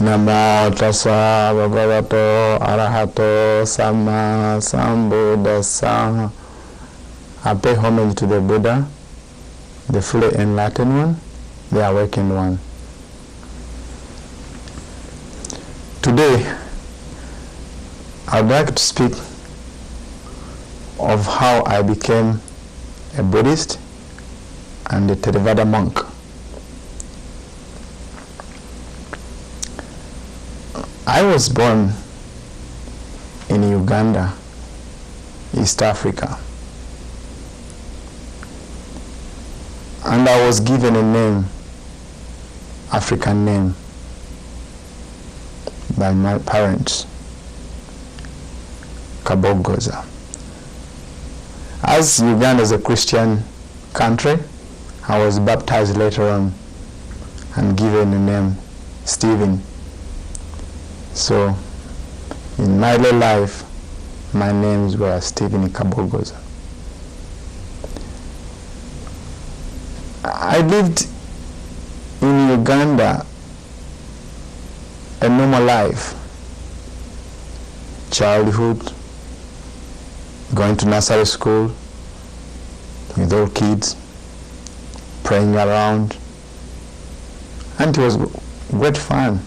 Namo tassa bhagavato arahato samma sambuddhassa. I pay homage to the Buddha, the fully enlightened one, the awakened one. Today, I would like to speak of how I became a Buddhist and a Theravada monk. I was born in Uganda, East Africa, and I was given a name, African name, by my parents, Kabogoza. As Uganda is a Christian country, I was baptized later on and given the name Stephen. So, in my early life, my names were Stephen Kabogoza. I lived in Uganda a normal life. Childhood, going to nursery school with all kids, praying around, and it was great fun.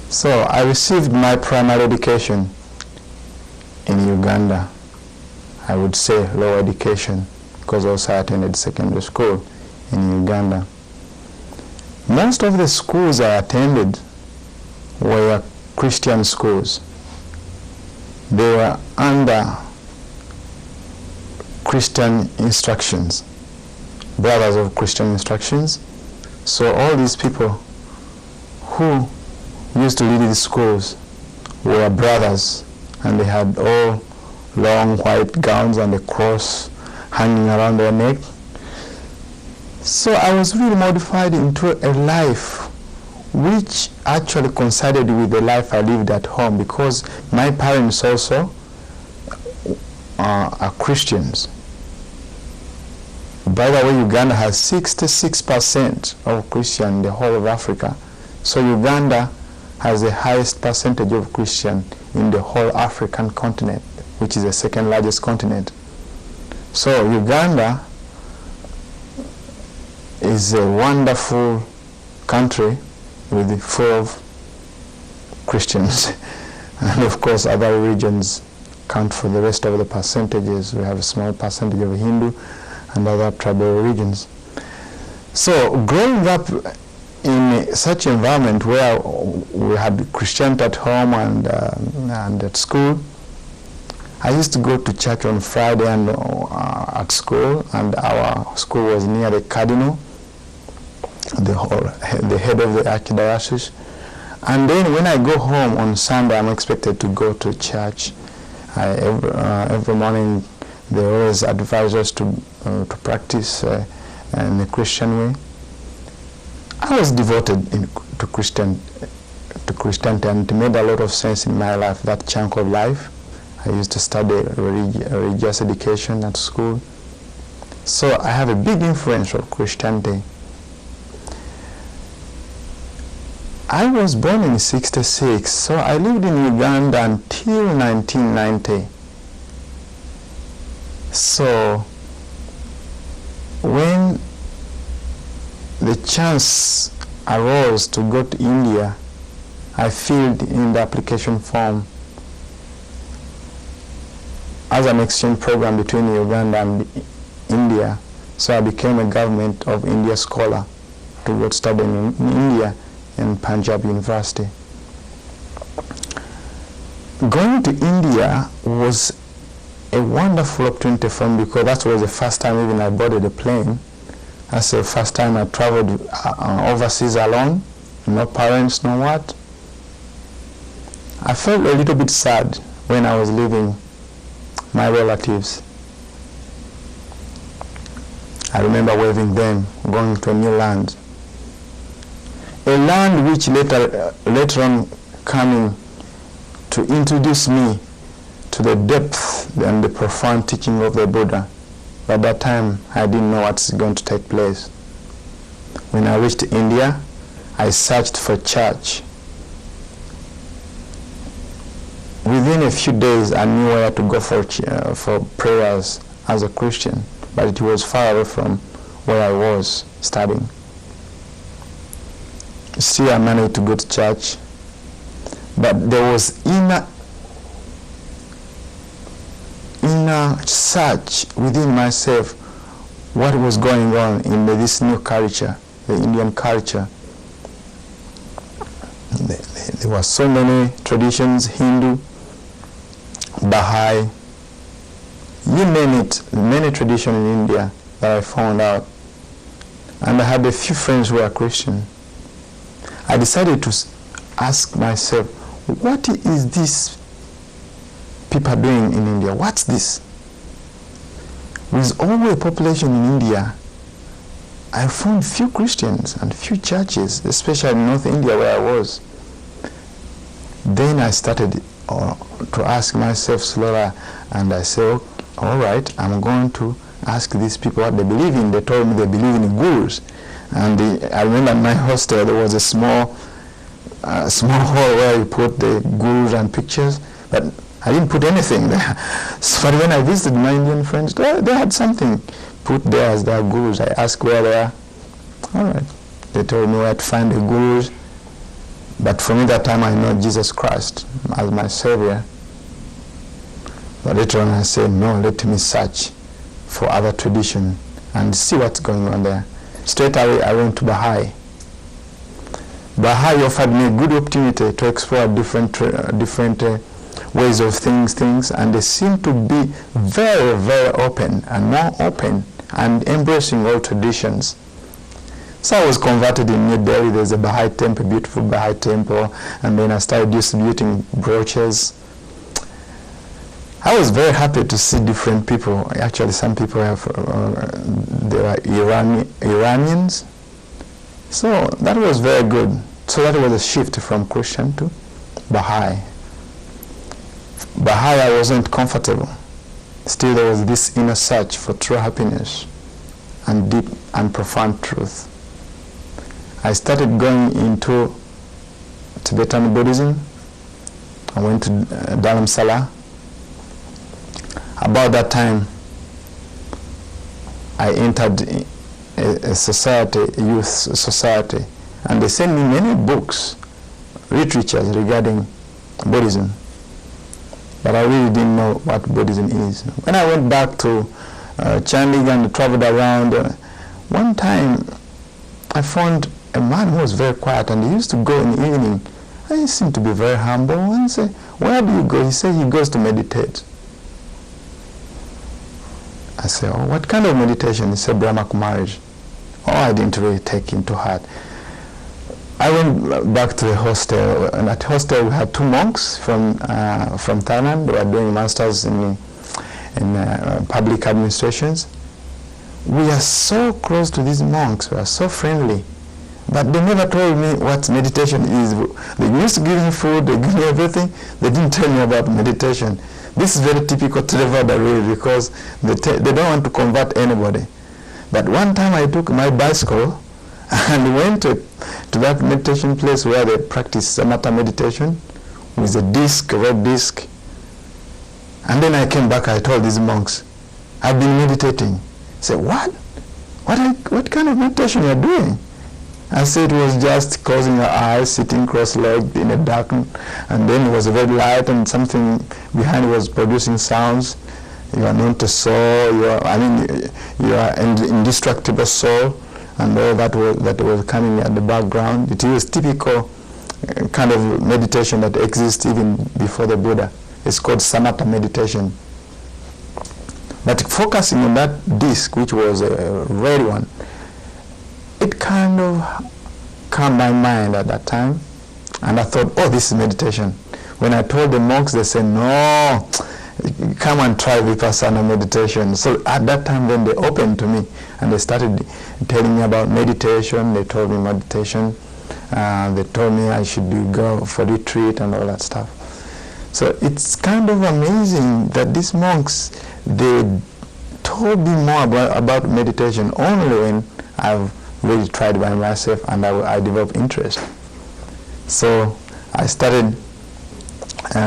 So I received my primary education in Uganda. I would say lower education, because also I attended secondary school in Uganda. Most of the schools I attended were Christian schools. They were under Christian instructions, brothers of Christian instructions. So all these people who used to lead these schools were brothers, and they had all long white gowns and a cross hanging around their neck. So I was really modified into a life which actually coincided with the life I lived at home, because my parents also are Christians. By the way, Uganda has 66% of Christian in the whole of Africa. So Uganda has the highest percentage of Christian in the whole African continent, which is the second largest continent. So Uganda is a wonderful country with full of Christians. And of course other regions count for the rest of the percentages. We have a small percentage of Hindu and other tribal regions. So growing up in such environment where we had Christianity at home and at school, I used to go to church on Friday and at school, and our school was near the cardinal, the head of the archdiocese. And then when I go home on Sunday, I'm expected to go to church. Every morning they always advise us to practice in a Christian way. I was devoted to Christianity, and it made a lot of sense in my life, that chunk of life. I used to study religious education at school. So I have a big influence of Christianity. I was born in '66, so I lived in Uganda until 1990. So when the chance arose to go to India, I filled in the application form as an exchange program between Uganda and India. So I became a Government of India scholar to go studying in India in Punjab University. Going to India was a wonderful opportunity for me, because that was the first time even I boarded a plane. That's the first time I traveled overseas alone, no parents, no what. I felt a little bit sad when I was leaving my relatives. I remember waving them, going to a new land. A land which later on coming to introduce me to the depth and the profound teaching of the Buddha. But at that time, I didn't know what's going to take place. When I reached India, I searched for church. Within a few days, I knew where to go for prayers as a Christian, but it was far away from where I was studying. Still, I managed to go to church, but there was inner search within myself what was going on in this new culture, the Indian culture. There were so many traditions, Hindu, Baha'i, you name it, many traditions in India that I found out. And I had a few friends who were Christian. I decided to ask myself, what is this people are doing in India? What's this? With all the population in India, I found few Christians and few churches, especially in North India where I was. Then I started to ask myself slowly, and I said, all right, I'm going to ask these people what they believe in. They told me they believe in gurus. And I remember in my hostel there was a small hall where you put the gurus and pictures, but I didn't put anything there. So when I visited my Indian friends, they had something put there as their gurus. I asked where they are. All right. They told me where to find the gurus. But for me that time I know Jesus Christ as my Savior. But later on I said, no, let me search for other tradition and see what's going on there. Straight away I went to Baha'i. Baha'i offered me a good opportunity to explore different ways of things, and they seem to be very, very open and more open and embracing all traditions. So I was converted in New Delhi. There's a Baha'i temple, beautiful Baha'i temple, and then I started distributing brochures. I was very happy to see different people. Actually, some people they were Iranians. So that was very good. So that was a shift from Christian to Baha'i. Baha'i, I wasn't comfortable. Still, there was this inner search for true happiness and deep and profound truth. I started going into Tibetan Buddhism. I went to Dharamsala. About that time, I entered a society, a youth society, and they sent me many books, literatures regarding Buddhism. But I really didn't know what Buddhism is. When I went back to Chandigarh and traveled around, one time I found a man who was very quiet, and he used to go in the evening. And he seemed to be very humble. And I said, where do you go? He said he goes to meditate. I said, oh, what kind of meditation? He said, Brahma Kumaris. Oh, I didn't really take into heart. I went back to the hostel, and at hostel we had two monks from Thailand. They were doing masters in public administrations. We are so close to these monks. We are so friendly. But they never told me what meditation is. They used to give me food, they give me everything. They didn't tell me about meditation. This is very typical to Nevada, really, because they don't want to convert anybody. But one time I took my bicycle and went to that meditation place where they practice samatha meditation with a disc, a red disc. And then I came back, I told these monks, I've been meditating. They said, what? What kind of meditation are you doing? I said it was just closing your eyes, sitting cross-legged in a dark, and then it was a red light and something behind was producing sounds. You are not a soul, you are an indestructible soul, and all that was coming at the background. It is typical kind of meditation that exists even before the Buddha. It's called samatha meditation. But focusing on that disc, which was a red one, it kind of calmed my mind at that time, and I thought, oh, this is meditation. When I told the monks, they said, no, come and try Vipassana meditation. So at that time, then they opened to me, and they started telling me about meditation. They told me meditation. They told me I should go for retreat and all that stuff. So it's kind of amazing that these monks, they told me more about meditation only when I've really tried by myself, and I developed interest. So I started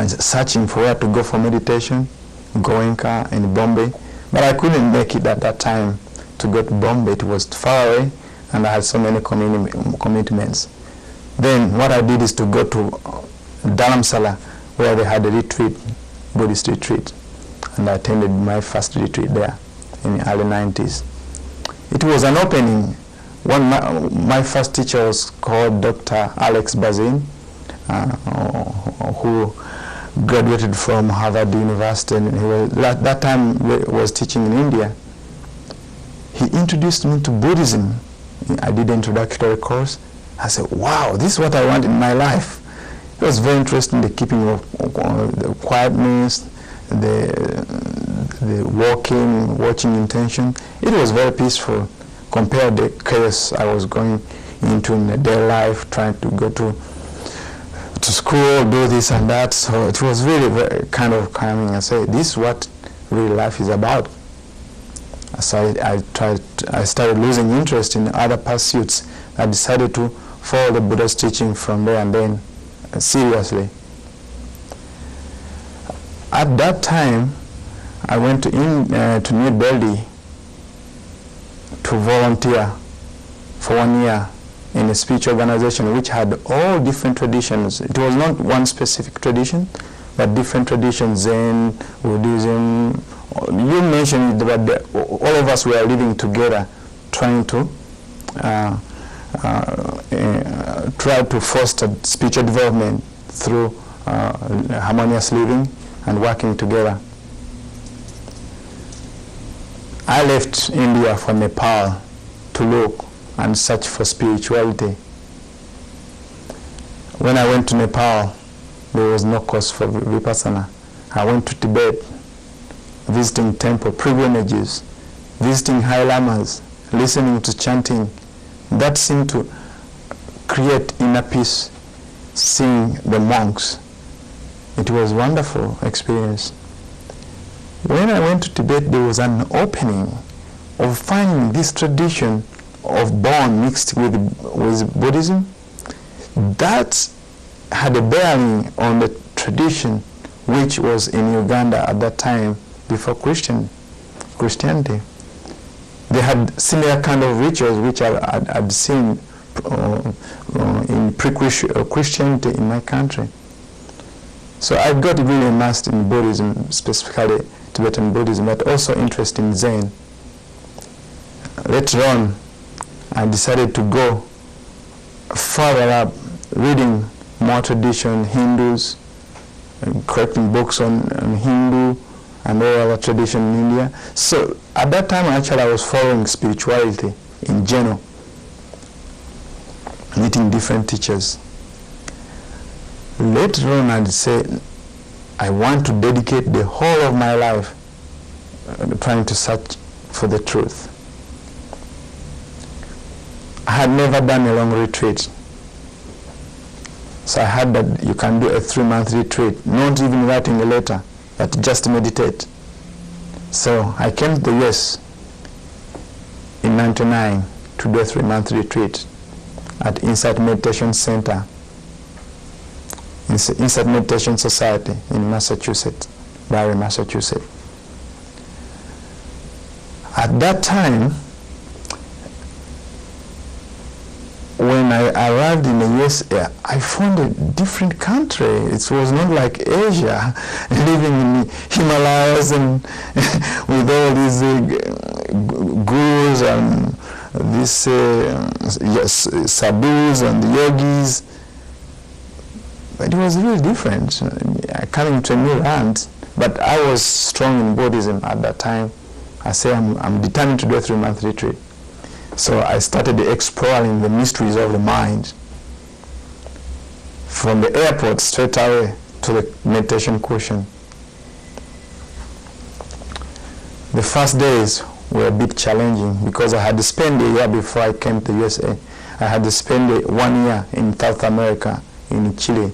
searching for where to go for meditation, Goenka in Bombay, but I couldn't make it at that time to go to Bombay. It was far away, and I had so many commitments. Then what I did is to go to Dharamsala, where they had a retreat, Buddhist retreat, and I attended my first retreat there in the early 90s. It was an opening. My first teacher was called Dr. Alex Bazin, who graduated from Harvard University, and he was, at that time was teaching in India. He introduced me to Buddhism. I did an introductory course. I said, wow, this is what I want in my life. It was very interesting, the keeping of the quietness, the walking, watching intention. It was very peaceful compared to the chaos I was going into in the day life, trying to go to school, do this and that. So it was really very kind of calming. I said, this is what real life is about. So I started losing interest in other pursuits. I decided to follow the Buddha's teaching from there and then seriously. At that time, I went to New Delhi to volunteer for 1 year in a speech organization which had all different traditions. It was not one specific tradition, but different traditions, Zen, Buddhism. You mentioned that all of us were living together, trying to try to foster spiritual development through harmonious living and working together. I left India for Nepal to look and search for spirituality. When I went to Nepal, there was no course for Vipassana. I went to Tibet, visiting temple pilgrimages, visiting high lamas, listening to chanting. That seemed to create inner peace, seeing the monks. It was a wonderful experience. When I went to Tibet, there was an opening of finding this tradition of Bon mixed with Buddhism. That had a bearing on the tradition which was in Uganda at that time before Christianity. They had similar kind of rituals which I'd seen in pre-Christianity in my country. So I got really immersed in Buddhism, specifically Tibetan Buddhism, but also interest in Zen. Later on, I decided to go further up, reading more tradition, Hindus, collecting books on Hindu and all other tradition in India. So at that time, actually, I was following spirituality in general, meeting different teachers. Later on, I'd say, I want to dedicate the whole of my life trying to search for the truth. I had never done a long retreat. So I heard that you can do a 3-month retreat, not even writing a letter, but just meditate. So I came to the US in 1999 to do a 3-month retreat at Insight Meditation Center, Insight Meditation Society in Massachusetts, Barre, Massachusetts. At that time, when I arrived in the USA, I found a different country. It was not like Asia, living in the Himalayas and with all these gurus and these sadhus and yogis. But it was really different, coming to a new land. But I was strong in Buddhism at that time. I say I'm determined to do a 3-month retreat. So I started exploring the mysteries of the mind. From the airport straight away to the meditation cushion. The first days were a bit challenging because I had to spend a year before I came to the USA. I had to spend 1 year in South America, in Chile,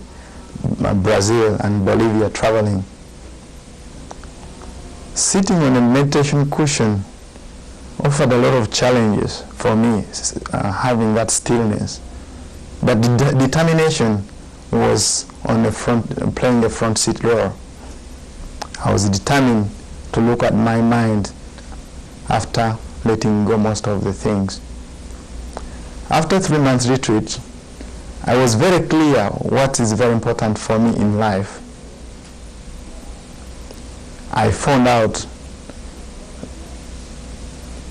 Brazil and Bolivia, traveling. Sitting on a meditation cushion offered a lot of challenges for me, having that stillness. But determination was on the front, playing the front seat role. I was determined to look at my mind after letting go most of the things. After 3 months retreat, I was very clear what is very important for me in life. I found out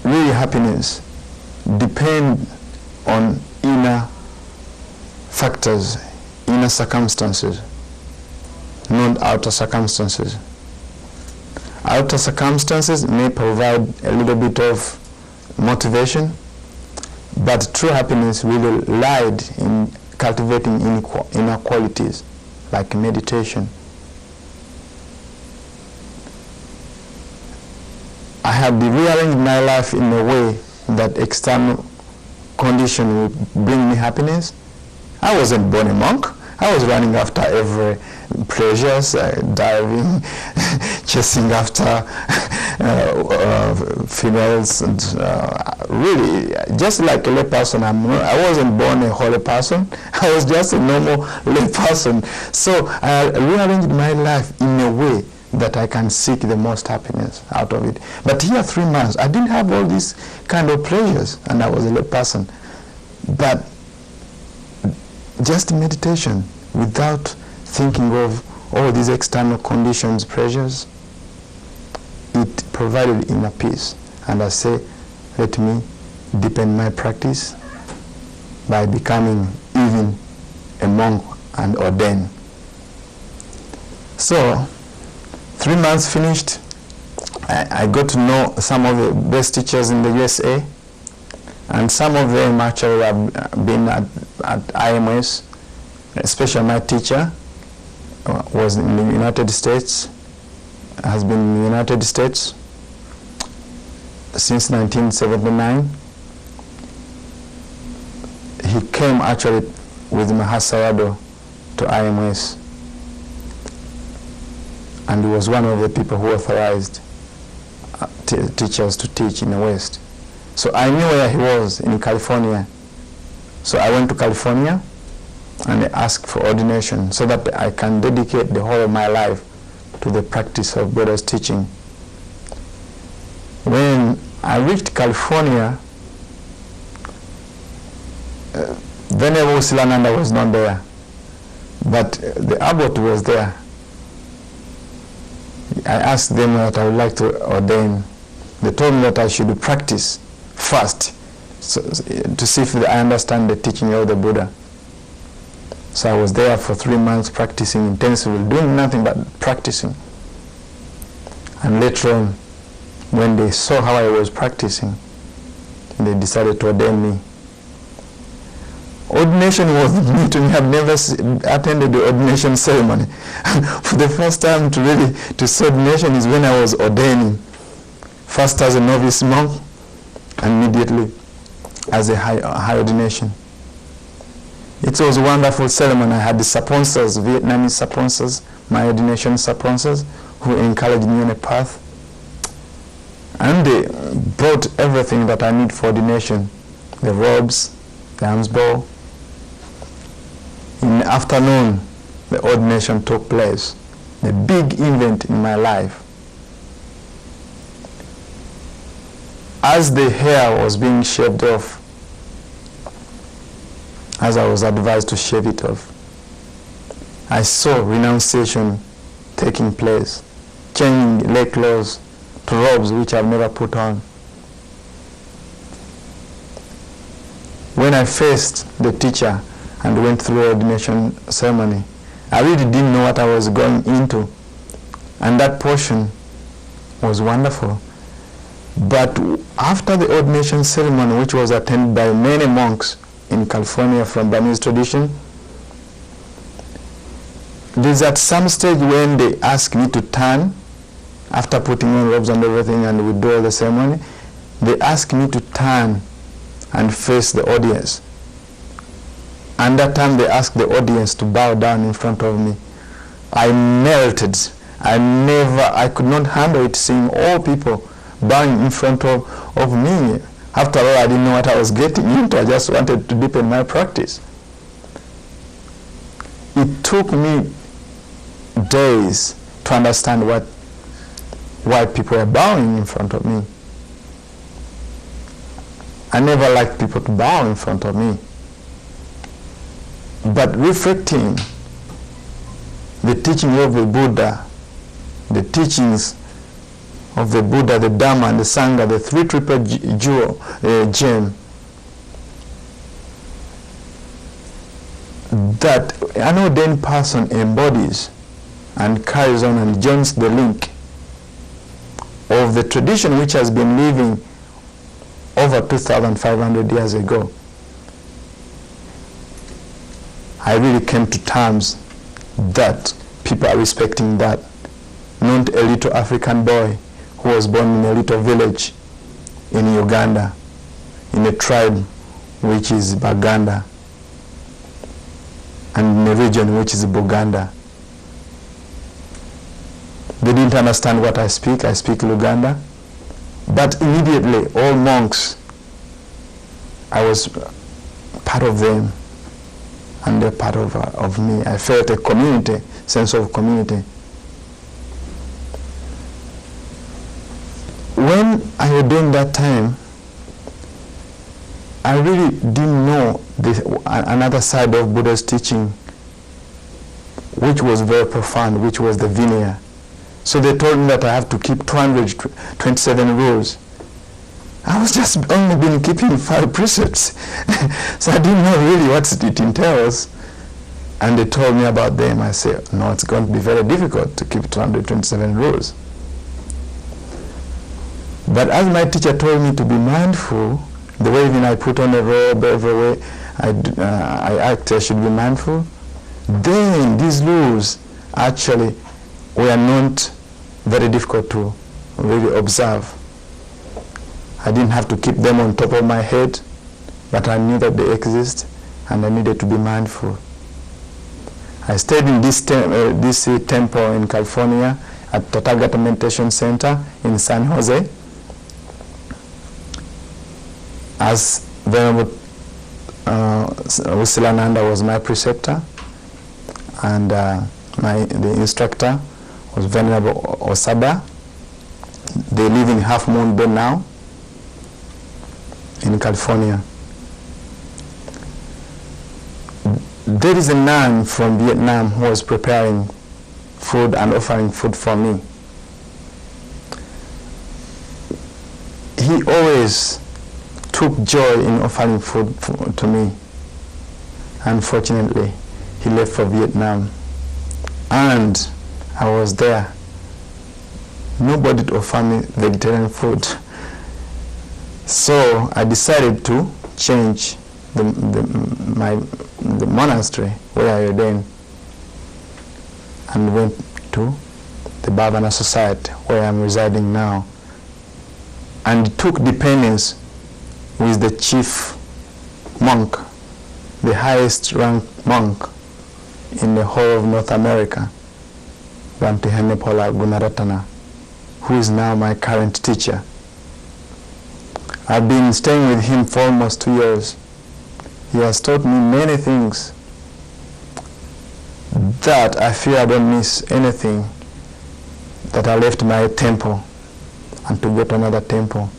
really happiness depends on inner factors, inner circumstances, not outer circumstances. Outer circumstances may provide a little bit of motivation, but true happiness really lied in cultivating inner qualities like meditation. I have rearranged my life in a way that external condition will bring me happiness. I wasn't born a monk. I was running after every pleasures, diving, chasing after females, and really, just like a lay person. I wasn't born a holy person. I was just a normal lay person. So I rearranged my life in a way that I can seek the most happiness out of it. But here 3 months, I didn't have all these kind of pleasures, and I was a lay person. But just meditation without thinking of all these external conditions, pressures, it provided inner peace. And I say, let me deepen my practice by becoming even a monk and ordained. So 3 months finished. I got to know some of the best teachers in the USA, and some of them actually have been at IMS, especially my teacher was in the United States, has been in the United States since 1979. He came actually with Mahasayado to IMS, and he was one of the people who authorized teachers to teach in the West. So I knew where he was, in California. So I went to California and I asked for ordination so that I can dedicate the whole of my life to the practice of Buddha's teaching. When I reached California, Venerable Silananda was not there, but the abbot was there. I asked them that I would like to ordain. They told me that I should practice first, to see if I understand the teaching of the Buddha. So I was there for 3 months practicing intensively, doing nothing but practicing. And later on, when they saw how I was practicing, they decided to ordain me. Ordination was new to me. I've never attended the ordination ceremony. For the first time to see ordination is when I was ordaining. First as a novice monk, and immediately as a high ordination. It was a wonderful ceremony. I had the sponsors, Vietnamese sponsors, my ordination sponsors, who encouraged me on a path. And they brought everything that I need for ordination. The robes, the alms bowl. In the afternoon, the ordination took place. The big event in my life. As the hair was being shaved off, as I was advised to shave it off, I saw renunciation taking place, changing lay clothes to robes which I've never put on. When I faced the teacher and went through ordination ceremony, I really didn't know what I was going into, and that portion was wonderful. But after the ordination ceremony, which was attended by many monks in California from Burmese tradition, there's at some stage when they ask me to turn, after putting on robes and everything and we do all the ceremony, they ask me to turn and face the audience. And that time they asked the audience to bow down in front of me. I melted. I could not handle it, seeing all people bowing in front of me. After all, I didn't know what I was getting into. I just wanted to deepen my practice. It took me days to understand why people were bowing in front of me. I never liked people to bow in front of me. But reflecting the teaching of the Buddha, the teachings of the Buddha, the Dharma, and the Sangha, the three triple gem, that an ordained person embodies and carries on and joins the link of the tradition which has been living over 2,500 years ago. I really came to terms that people are respecting that. Not a little African boy who was born in a little village in Uganda, in a tribe which is Baganda, and in a region which is Buganda. They didn't understand what I speak. I speak Luganda. But immediately, all monks, I was part of them, and they're part of me. I felt a community, sense of community. When I ordained that time, I really didn't know another side of Buddha's teaching, which was very profound, which was the Vinaya. So they told me that I have to keep 227 rules. I was just only been keeping 5 precepts. So I didn't know really what it entails. And they told me about them. I said, no, it's going to be very difficult to keep 227 rules. But as my teacher told me to be mindful, the way even I put on a robe, every way I act, I should be mindful. Then these rules actually were not very difficult to really observe. I didn't have to keep them on top of my head, but I knew that they exist and I needed to be mindful. I stayed in this temple in California at Tathagata Meditation Center in San Jose. As Venerable Usilananda was my preceptor, and the instructor was Venerable Osada. They live in Half Moon Bay now in California. There is a nun from Vietnam who was preparing food and offering food for me. He always took joy in offering food to me. Unfortunately, he left for Vietnam, and I was there. Nobody to offer me vegetarian food. So I decided to change the monastery where I ordained and went to the Bhavana Society where I'm residing now, and took dependence with the chief monk, the highest ranked monk in the whole of North America, Bhante Buddharakkhita, who is now my current teacher. I've been staying with him for almost 2 years. He has taught me many things that I feel I don't miss anything, that I left my temple and to go to another temple.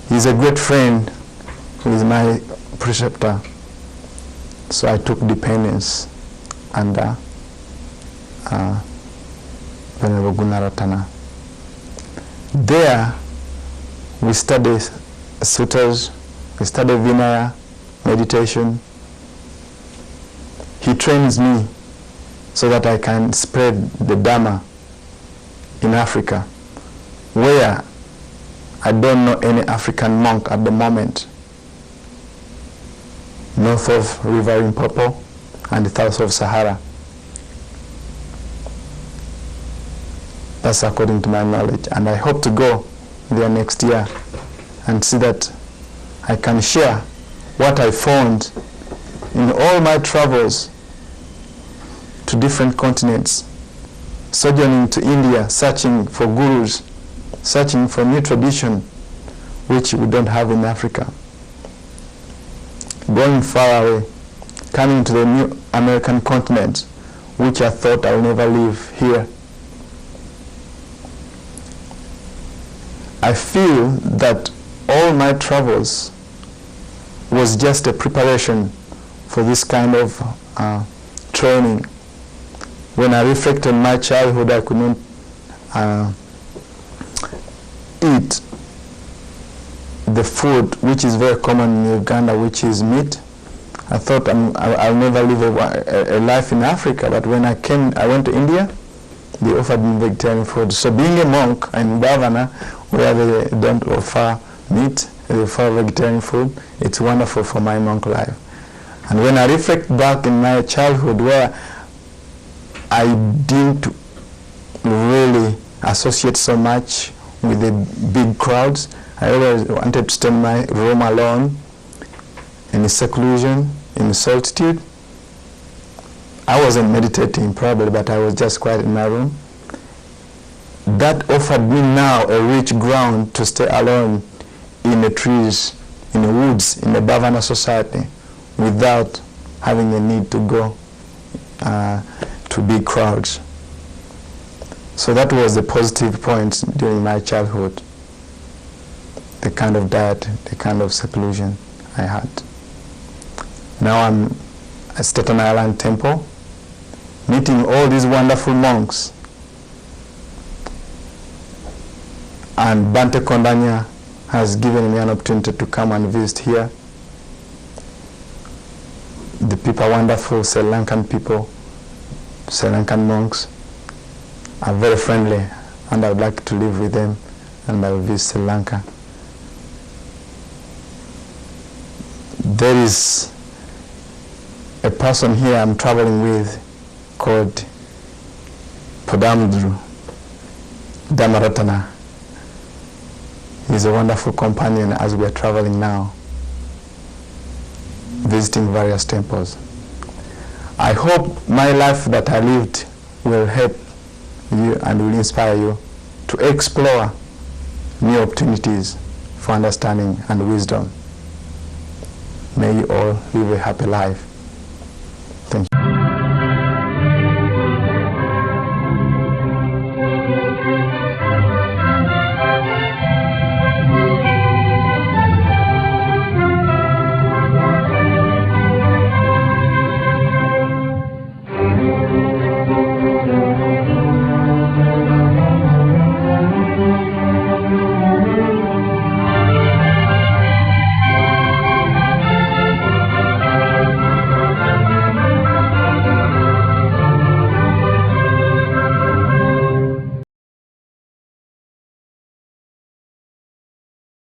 He's a great friend who is my preceptor. So I took dependence under Venerable Gunaratana. There we study sutras, we study Vinaya, meditation. He trains me so that I can spread the Dharma in Africa, where I don't know any African monk at the moment, north of River Limpopo and south of Sahara. That's according to my knowledge, and I hope to go there next year and see that I can share what I found in all my travels to different continents, sojourning to India, searching for gurus searching for new tradition which we don't have in Africa. Going far away, coming to the new American continent, which I thought I'll never live here. I feel that all my travels was just a preparation for this kind of training. When I reflect on my childhood, I could not eat the food which is very common in Uganda, which is meat. I thought I'll never live a life in Africa, but when I went to India, they offered me vegetarian food. So being a monk in Bhavana, where they don't offer meat, they offer vegetarian food, it's wonderful for my monk life. And when I reflect back in my childhood, where I didn't really associate so much with the big crowds, I always wanted to spend my room alone, in seclusion, in solitude. I wasn't meditating probably, but I was just quiet in my room. That offered me now a rich ground to stay alone in the trees, in the woods, in the Bhavana society, without having the need to go to big crowds. So that was the positive point during my childhood, the kind of diet, the kind of seclusion I had. Now I'm at Staten Island Temple, meeting all these wonderful monks. And Bhante Kondanya has given me an opportunity to come and visit here. The people are wonderful, Sri Lankan people, Sri Lankan monks are very friendly, and I would like to live with them, and I will visit Sri Lanka. There is a person here I'm traveling with called Padamdru Dhammaratana. He's a wonderful companion as we are traveling now, visiting various temples. I hope my life that I lived will help you and will inspire you to explore new opportunities for understanding and wisdom. May you all live a happy life.